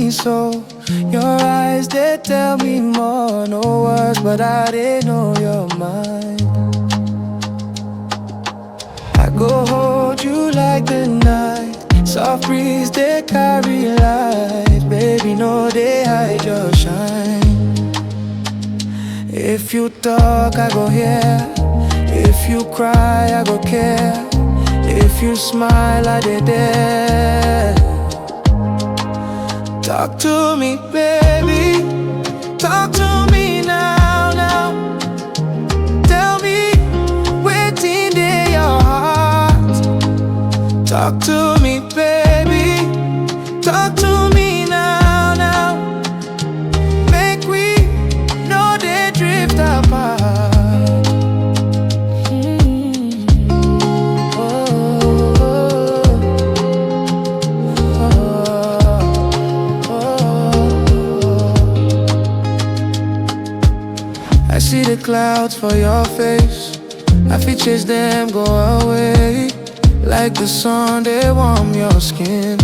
me so. Your eyes, they tell me more. No words, but I didn't know you're mine. I go hold you like the night. Soft breeze, they carry light. Baby, no, they hide your shine. If you talk, I go hear. If you cry, I go care. If you smile, I dey there. Talk to me, baby. Talk to me now, now. Tell me wetin dey your heart. Talk to me, baby. Talk to me now, now. Make we no dey drift apart. I see the clouds for your face. I feel chase them go away. Like the sun, they warm your skin.